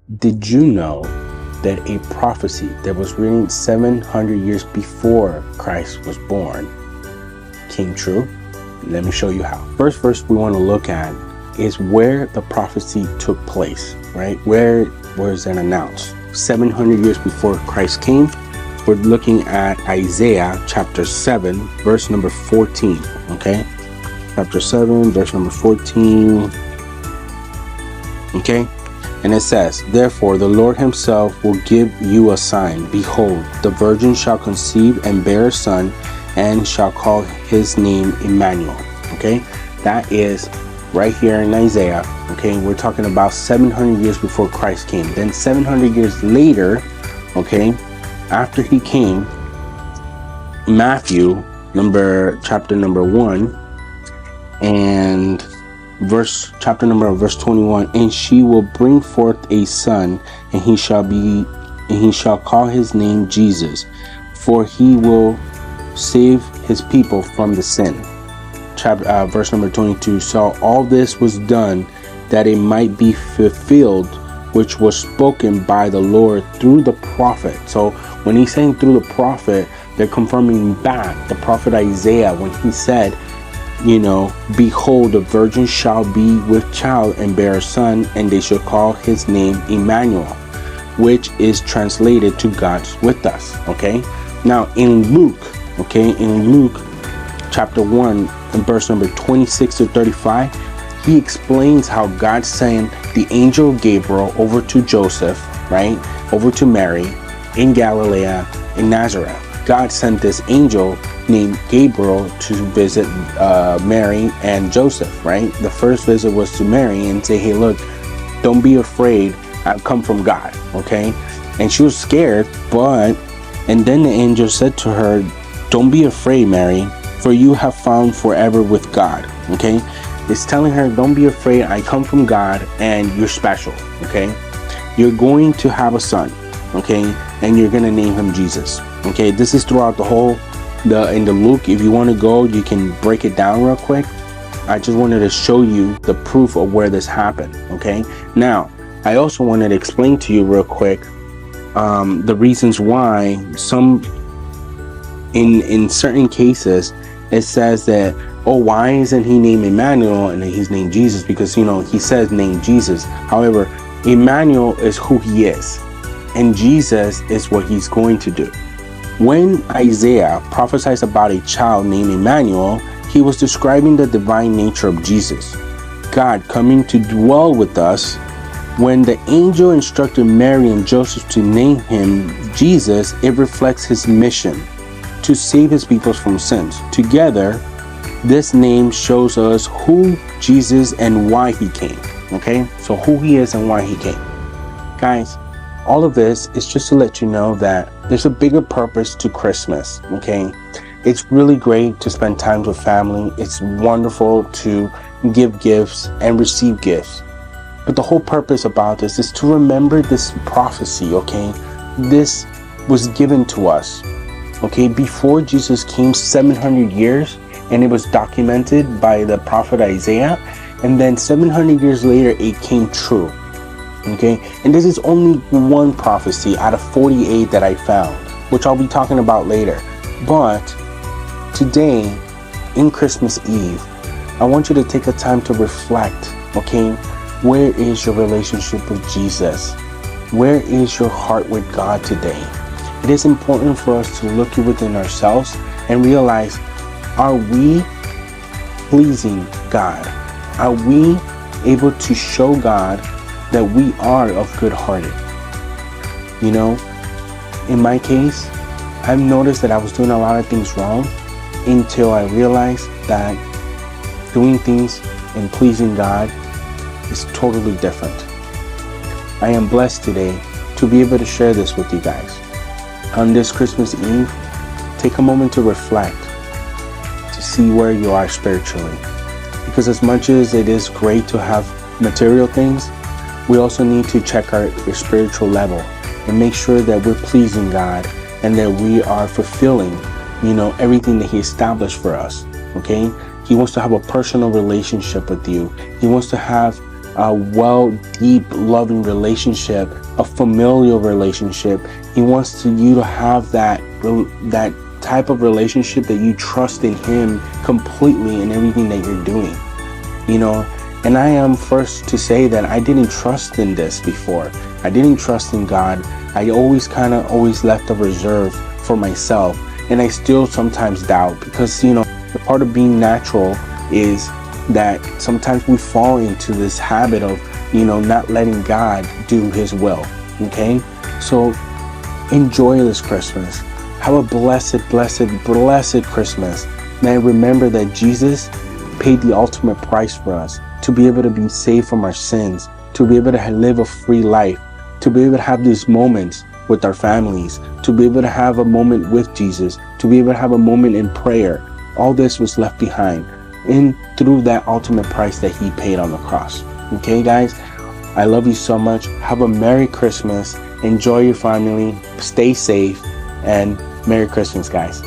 Did you know that a prophecy that was written 700 years before Christ was born came true? Let me show you how. First verse we want to look at is where the prophecy took place, right? Where was it announced? 700 years before Christ came. We're looking at Isaiah chapter 7, verse number 14, okay? Chapter 7, verse number 14, okay? And it says, "Therefore the Lord himself will give you a sign. Behold, the virgin shall conceive and bear a son, and shall call his name Immanuel." Okay, that is right here in Isaiah. Okay, we're talking about 700 years before Christ came. Then 700 years later, okay, after he came, Matthew chapter number 1 and verse 21, "And she will bring forth a son, and he shall call his name Jesus, for he will save his people from the sin." Verse number 22, "So all this was done that it might be fulfilled, which was spoken by the Lord through the prophet." So when he's saying through the prophet, they're confirming back the prophet Isaiah when he said, "Behold, the virgin shall be with child and bear a son, and they shall call his name Immanuel," which is translated to God's with us. Okay. Now in Luke chapter 1 and verse number 26 to 35, he explains how God sent the angel Gabriel over to Joseph, right? Over to Mary in Galilee, in Nazareth. God sent this angel named Gabriel to visit Mary and Joseph, right? The first visit was to Mary and say, "Hey, look, don't be afraid. I've come from God," okay? And she was scared, and then the angel said to her, "Don't be afraid, Mary, for you have found forever with God," okay? It's telling her, don't be afraid. I come from God and you're special, okay? You're going to have a son, okay? And you're going to name him Jesus, okay? This is throughout in the Luke. If you want to go, you can break it down real quick. I just wanted to show you the proof of where this happened, okay? Now, I also wanted to explain to you real quick the reasons why in certain cases, it says that, oh, why isn't he named Immanuel and he's named Jesus? Because, he says name Jesus. However, Immanuel is who he is, and Jesus is what he's going to do. When Isaiah prophesies about a child named Immanuel, he was describing the divine nature of Jesus, God coming to dwell with us. When the angel instructed Mary and Joseph to name him Jesus, it reflects his mission to save his people from sins. Together, this name shows us who Jesus and why he came. Okay, so who he is and why he came. Guys, all of this is just to let you know that there's a bigger purpose to Christmas. Okay, it's really great to spend time with family. It's wonderful to give gifts and receive gifts. But the whole purpose about this is to remember this prophecy. Okay, this was given to us. Okay, before Jesus came, 700 years, and it was documented by the prophet Isaiah, and then 700 years later it came true. Okay, and this is only one prophecy out of 48 that I found, which I'll be talking about later. But today, in Christmas Eve, I want you to take a time to reflect. Okay, where is your relationship with Jesus? Where is your heart with God today? It is important for us to look within ourselves and realize, are we pleasing God? Are we able to show God that we are of good hearted? In my case, I've noticed that I was doing a lot of things wrong until I realized that doing things and pleasing God is totally different. I am blessed today to be able to share this with you guys. On this Christmas Eve, take a moment to reflect, to see where you are spiritually. Because as much as it is great to have material things, we also need to check our spiritual level and make sure that we're pleasing God and that we are fulfilling, everything that he established for us. Okay? He wants to have a personal relationship with you. He wants to have a deep, loving relationship, a familial relationship. He wants you to have that type of relationship that you trust in him completely in everything that you're doing, you know. And I am first to say that I didn't trust in this before. I didn't trust in God. I always left a reserve for myself, and I still sometimes doubt, because, you know, the part of being natural is that sometimes we fall into this habit of, you know, not letting God do his will. Okay, so enjoy this Christmas. Have a blessed Christmas. Man, remember that Jesus paid the ultimate price for us to be able to be saved from our sins, to be able to live a free life, to be able to have these moments with our families, to be able to have a moment with Jesus, to be able to have a moment in prayer. All this was left behind through that ultimate price that he paid on the cross. Okay, guys, I love you so much. Have a Merry Christmas. Enjoy your family. Stay safe, and Merry Christmas, guys.